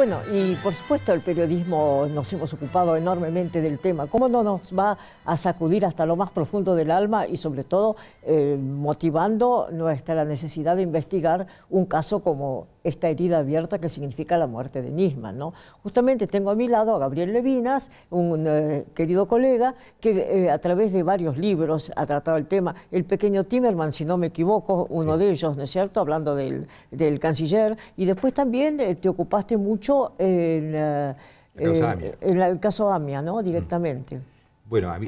Bueno, y por supuesto el periodismo nos hemos ocupado enormemente del tema. ¿Cómo no nos va a sacudir hasta lo más profundo del alma y sobre todo motivando nuestra necesidad de investigar un caso como esta herida abierta que significa la muerte de Nisman, ¿no? Justamente tengo a mi lado a Gabriel Levinas, un querido colega que a través de varios libros ha tratado el tema. El pequeño Timerman, si no me equivoco, uno de ellos, ¿no es cierto?, hablando del canciller. Y después también te ocupaste mucho en el caso AMIA, ¿no?, directamente. Bueno, a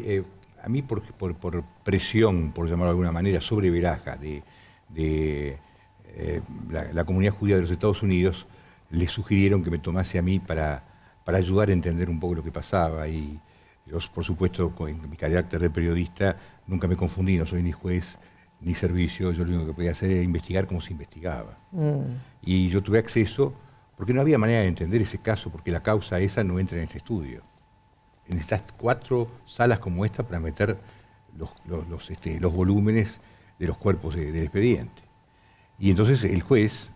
mí por presión, por llamarlo de alguna manera, sobre Veraja de la comunidad judía de los Estados Unidos, le sugirieron que me tomase a mí para ayudar a entender un poco lo que pasaba. Y yo, por supuesto, con mi carácter de periodista, nunca me confundí, no soy ni juez ni servicio. Yo lo único que podía hacer era investigar cómo se investigaba. Y yo tuve acceso, porque no había manera de entender ese caso, porque la causa esa no entra en este estudio. Necesitas 4 salas como esta para meter los volúmenes de los cuerpos del expediente. Y entonces el juez,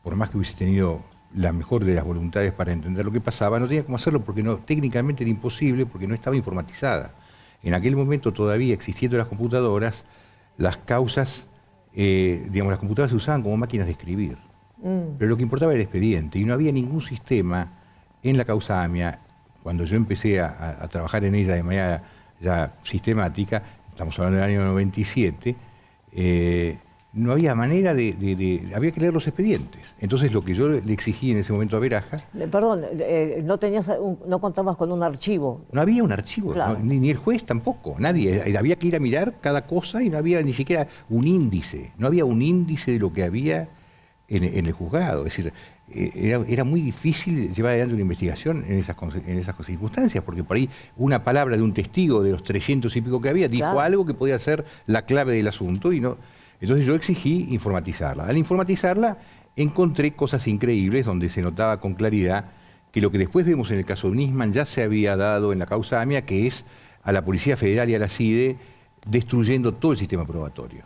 por más que hubiese tenido la mejor de las voluntades para entender lo que pasaba, no tenía cómo hacerlo porque técnicamente era imposible, porque no estaba informatizada. En aquel momento, todavía existiendo las computadoras, las causas, las computadoras se usaban como máquinas de escribir. Pero lo que importaba era el expediente, y no había ningún sistema en la causa AMIA. Cuando yo empecé a trabajar en ella de manera ya sistemática, estamos hablando del año 97, no había manera había que leer los expedientes. Entonces lo que yo le exigí en ese momento a Veraja... Perdón, no contabas con un archivo. No había un archivo, claro. Ni el juez tampoco, nadie. Había que ir a mirar cada cosa y no había ni siquiera un índice. No había un índice de lo que había en el juzgado. Es decir, era muy difícil llevar adelante una investigación en esas circunstancias, porque por ahí una palabra de un testigo de los 300 y pico que había dijo algo que podía ser la clave del asunto y no... Entonces yo exigí informatizarla. Al informatizarla encontré cosas increíbles donde se notaba con claridad que lo que después vemos en el caso de Nisman ya se había dado en la causa AMIA, que es a la Policía Federal y a la CIDE destruyendo todo el sistema probatorio.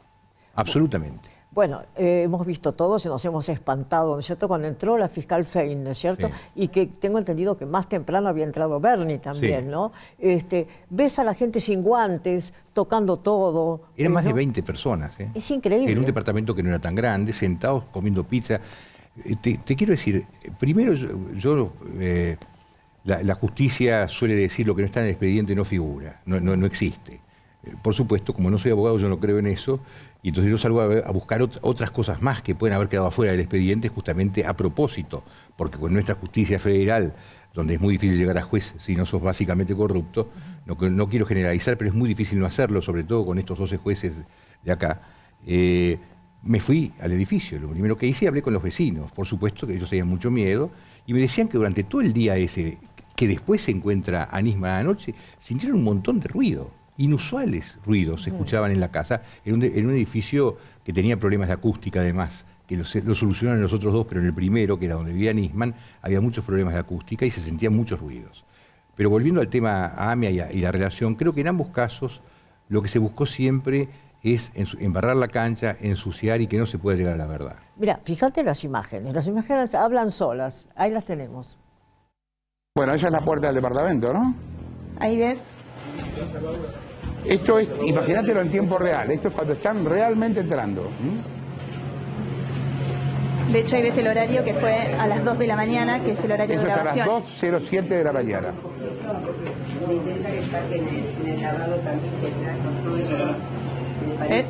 Absolutamente. Bueno, hemos visto todos y nos hemos espantado, ¿no es cierto?, cuando entró la fiscal Fein, ¿no es cierto? Sí. Y que tengo entendido que más temprano había entrado Bernie también, sí, ¿no? Ves a la gente sin guantes, tocando todo. Eran más de 20 personas, ¿eh? Es increíble. En un departamento que no era tan grande, sentados comiendo pizza. Te quiero decir, primero la justicia suele decir lo que no está en el expediente no figura, no existe. Por supuesto, como no soy abogado, yo no creo en eso, y entonces yo salgo a buscar otras cosas más que pueden haber quedado afuera del expediente justamente a propósito, porque con nuestra justicia federal, donde es muy difícil llegar a juez si no sos básicamente corrupto, no quiero generalizar, pero es muy difícil no hacerlo, sobre todo con estos 12 jueces de acá, me fui al edificio. Lo primero que hice, hablé con los vecinos, por supuesto que ellos tenían mucho miedo, y me decían que durante todo el día ese, que después se encuentra a Nisman a la noche, sintieron un montón de ruido. Inusuales ruidos se escuchaban en la casa, en un edificio que tenía problemas de acústica además, que lo solucionaron los otros dos, pero en el primero, que era donde vivía Nisman, había muchos problemas de acústica y se sentían muchos ruidos. Pero volviendo al tema AMIA y la relación, creo que en ambos casos lo que se buscó siempre es embarrar la cancha, ensuciar y que no se pueda llegar a la verdad. Mira, fíjate las imágenes hablan solas, ahí las tenemos. Bueno, esa es la puerta del departamento, ¿no? Ahí ves. Esto es, imagínatelo en tiempo real, esto es cuando están realmente entrando. De hecho, ahí ves el horario que fue a las 2 de la mañana, que es el horario de grabación. Eso es a las 2:07 de la mañana. ¿Ves?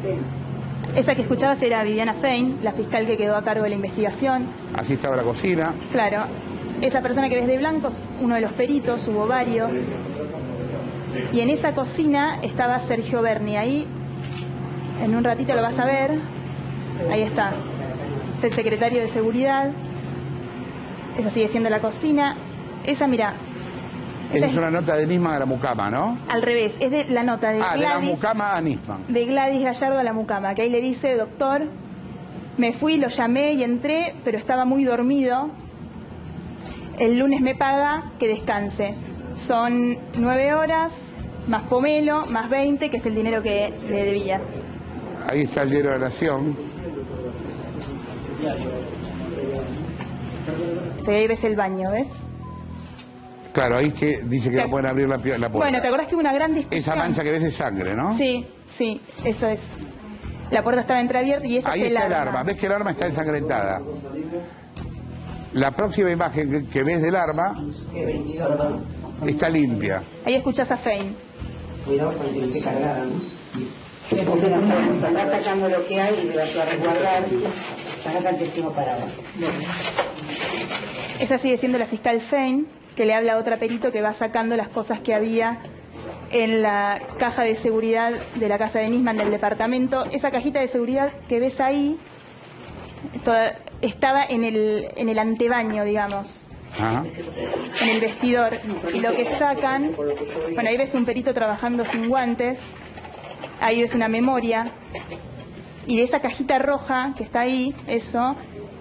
Esa que escuchabas era Viviana Fein, la fiscal que quedó a cargo de la investigación. Así estaba la cocina. Claro. Esa persona que ves de blanco es uno de los peritos, hubo varios. Y en esa cocina estaba Sergio Berni. Ahí, en un ratito lo vas a ver. Ahí está. Es el secretario de seguridad. Esa sigue siendo la cocina. Esa, mira. Esa es una nota de Nisman a la mucama, ¿no? Al revés. Es de la nota de Gladys. De la mucama a Nisman. De Gladys Gallardo a la mucama. Que ahí le dice, doctor, me fui, lo llamé y entré, pero estaba muy dormido. El lunes me paga, que descanse. Son 9 horas, más pomelo, más 20, que es el dinero que le debía. Ahí está el diario de la Nación. ahí ves el baño, ¿ves? Claro, ahí que dice que no pueden abrir la puerta. Bueno, ¿te acordás que hubo una gran discusión? Esa mancha que ves es sangre, ¿no? Sí, sí, eso es. La puerta estaba entreabierta y esa ahí es está el arma. ¿Ves que el arma está ensangrentada? La próxima imagen que ves del arma está limpia. Ahí escuchás a Fein. Cuidado porque no esté cargada, ¿no? Porque la podemos andar sacando lo que hay y se va a resguardar. Para acá el testigo parado. Esa sigue siendo la fiscal Fein, que le habla a otra perito que va sacando las cosas que había en la caja de seguridad de la casa de Nisman del departamento. Esa cajita de seguridad que ves ahí estaba en el antebaño, digamos. Ajá. En el vestidor. Y lo que sacan, bueno, ahí ves un perito trabajando sin guantes, ahí ves una memoria, y de esa cajita roja que está ahí, eso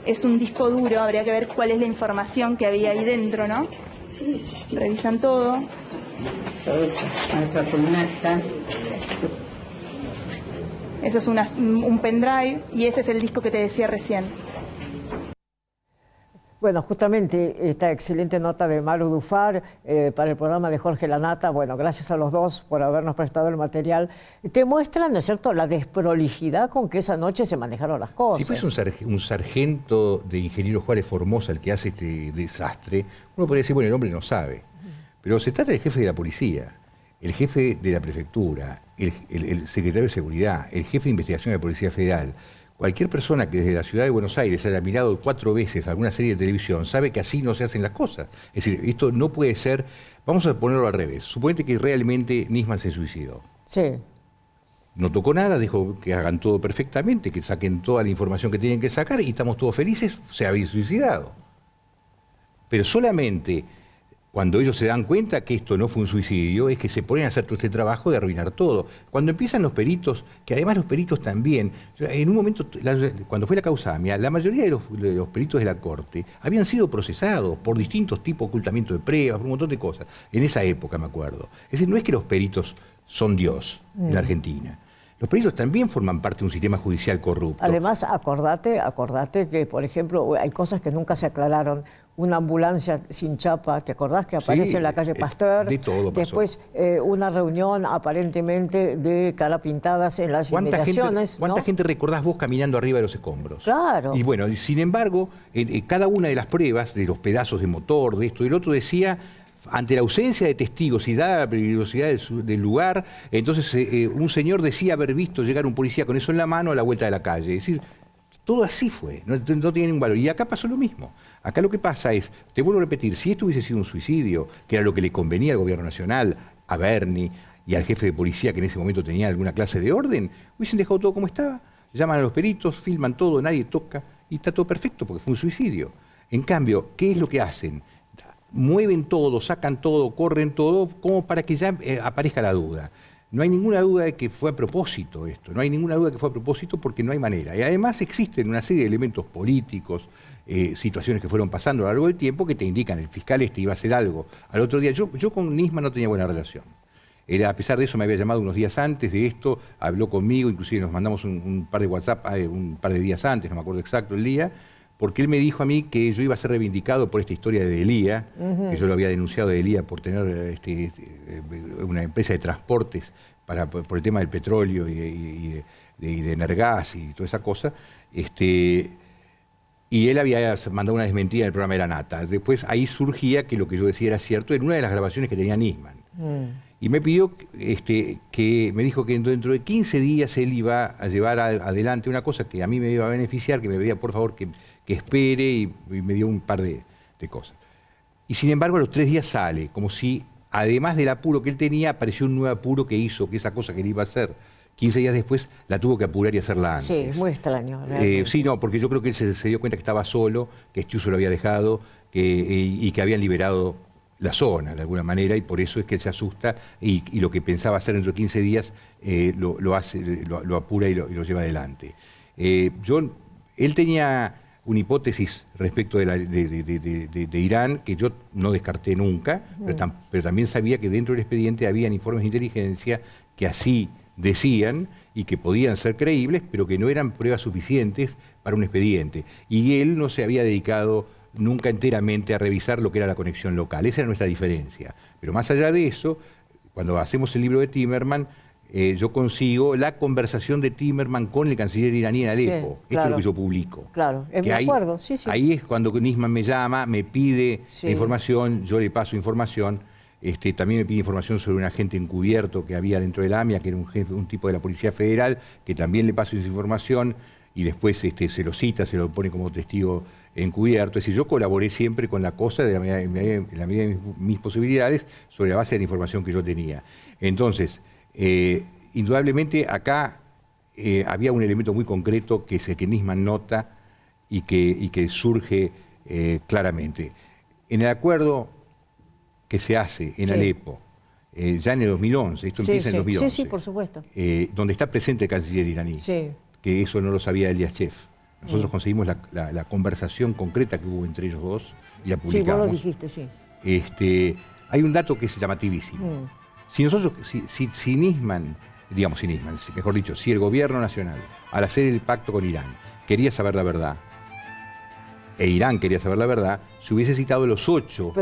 es un disco duro, habría que ver cuál es la información que había ahí dentro, ¿no? Revisan todo. Eso es un acta. Eso es un pendrive, y ese es el disco que te decía recién. Bueno, justamente esta excelente nota de Maru Dufar para el programa de Jorge Lanata, bueno, gracias a los dos por habernos prestado el material, te muestran, ¿no es cierto?, la desprolijidad con que esa noche se manejaron las cosas. Si fuese un sargento de Ingeniero Juárez Formosa el que hace este desastre, uno podría decir, bueno, el hombre no sabe. Pero se trata del jefe de la policía, el jefe de la prefectura, el secretario de Seguridad, el jefe de investigación de la Policía Federal. Cualquier persona que desde la ciudad de Buenos Aires haya mirado 4 veces alguna serie de televisión sabe que así no se hacen las cosas. Es decir, esto no puede ser... Vamos a ponerlo al revés. Suponete que realmente Nisman se suicidó. Sí. No tocó nada, dijo que hagan todo perfectamente, que saquen toda la información que tienen que sacar y estamos todos felices, se había suicidado. Pero solamente cuando ellos se dan cuenta que esto no fue un suicidio, es que se ponen a hacer todo este trabajo de arruinar todo. Cuando empiezan los peritos, que además los peritos también, en un momento, cuando fue la causa AMIA, la mayoría de los peritos de la Corte habían sido procesados por distintos tipos de ocultamiento de pruebas, por un montón de cosas, en esa época me acuerdo. Es decir, no es que los peritos son Dios en la Argentina. Los peritos también forman parte de un sistema judicial corrupto. Además, acordate que, por ejemplo, hay cosas que nunca se aclararon. Una ambulancia sin chapa, ¿te acordás que aparece Sí, en la calle Pasteur? de todo pasó. Después, una reunión aparentemente de cara pintadas en las inmediaciones. ¿Cuánta gente recordás vos caminando arriba de los escombros? Claro. Y bueno, sin embargo, cada una de las pruebas, de los pedazos de motor, de esto y del otro, decía... Ante la ausencia de testigos y dada la peligrosidad del lugar, entonces un señor decía haber visto llegar un policía con eso en la mano a la vuelta de la calle. Es decir, todo así fue, no tiene ningún valor. Y acá pasó lo mismo. Acá lo que pasa es, te vuelvo a repetir, si esto hubiese sido un suicidio, que era lo que le convenía al gobierno nacional, a Berni y al jefe de policía que en ese momento tenía alguna clase de orden, hubiesen dejado todo como estaba. Llaman a los peritos, filman todo, nadie toca y está todo perfecto porque fue un suicidio. En cambio, ¿qué es lo que hacen? Mueven todo, sacan todo, corren todo, como para que ya aparezca la duda. No hay ninguna duda de que fue a propósito esto, no hay ninguna duda de que fue a propósito porque no hay manera. Y además existen una serie de elementos políticos, situaciones que fueron pasando a lo largo del tiempo que te indican, el fiscal iba a hacer algo. Al otro día, yo con Nisman no tenía buena relación. A pesar de eso me había llamado unos días antes de esto, habló conmigo, inclusive nos mandamos un par de WhatsApp, un par de días antes, no me acuerdo exacto el día, porque él me dijo a mí que yo iba a ser reivindicado por esta historia de Elía, que yo lo había denunciado de Elía por tener una empresa de transportes por el tema del petróleo y de Energas y toda esa cosa. Y él había mandado una desmentida en el programa de la Nata. Después ahí surgía que lo que yo decía era cierto en una de las grabaciones que tenía Nisman. Y me pidió, me dijo que dentro de 15 días él iba a llevar adelante una cosa que a mí me iba a beneficiar, que me pedía por favor que espere y me dio un par de cosas. Y sin embargo a los 3 días sale, como si además del apuro que él tenía, apareció un nuevo apuro que hizo, que esa cosa que él iba a hacer 15 días después la tuvo que apurar y hacerla antes. Sí, muy extraño. Sí, no, porque yo creo que él se dio cuenta que estaba solo, que Estiuso lo había dejado y que habían liberado la zona de alguna manera y por eso es que él se asusta y lo que pensaba hacer dentro de 15 días lo apura y lo lleva adelante. Él tenía una hipótesis respecto de Irán que yo no descarté nunca, pero también sabía que dentro del expediente habían informes de inteligencia que así decían y que podían ser creíbles, pero que no eran pruebas suficientes para un expediente. Y él no se había dedicado nunca enteramente a revisar lo que era la conexión local. Esa era nuestra diferencia. Pero más allá de eso, cuando hacemos el libro de Timerman, yo consigo la conversación de Timerman con el canciller iraní en Alepo. Sí, claro. Esto es lo que yo publico. Claro, me acuerdo, sí, sí. Ahí es cuando Nisman me llama, me pide información, yo le paso información. También me pide información sobre un agente encubierto que había dentro del AMIA, que era un tipo de la Policía Federal, que también le paso esa información y después se lo cita, se lo pone como testigo encubierto. Es decir, yo colaboré siempre con la cosa en la medida de mis posibilidades sobre la base de la información que yo tenía. Entonces, indudablemente acá había un elemento muy concreto que Nisman nota y que surge claramente. En el acuerdo que se hace en Alepo, ya en el 2011, esto empieza en el 2011. Sí, por supuesto. Donde está presente el canciller iraní, que eso no lo sabía Eliashev. Nosotros conseguimos la conversación concreta que hubo entre ellos dos y la publicamos. Sí, vos lo dijiste, sí. Hay un dato que es llamativísimo. Si Nisman, mejor dicho, si el gobierno nacional, al hacer el pacto con Irán, quería saber la verdad, e Irán quería saber la verdad, se hubiese citado los 8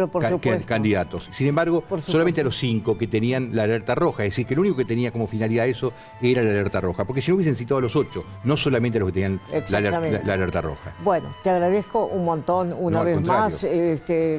candidatos. Sin embargo, solamente a los 5 que tenían la alerta roja. Es decir, que lo único que tenía como finalidad eso era la alerta roja. Porque si no hubiesen citado a los 8, no solamente a los que tenían la alerta roja. Bueno, te agradezco un montón una vez más,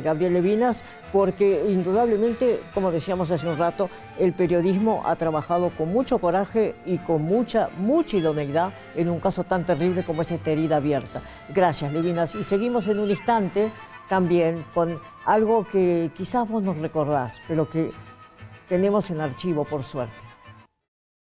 Gabriel Levinas, porque indudablemente, como decíamos hace un rato, el periodismo ha trabajado con mucho coraje y con mucha idoneidad en un caso tan terrible como es esta herida abierta. Gracias, Levinas. Y seguimos en un instante también con algo que quizás vos nos recordás, pero que tenemos en archivo, por suerte.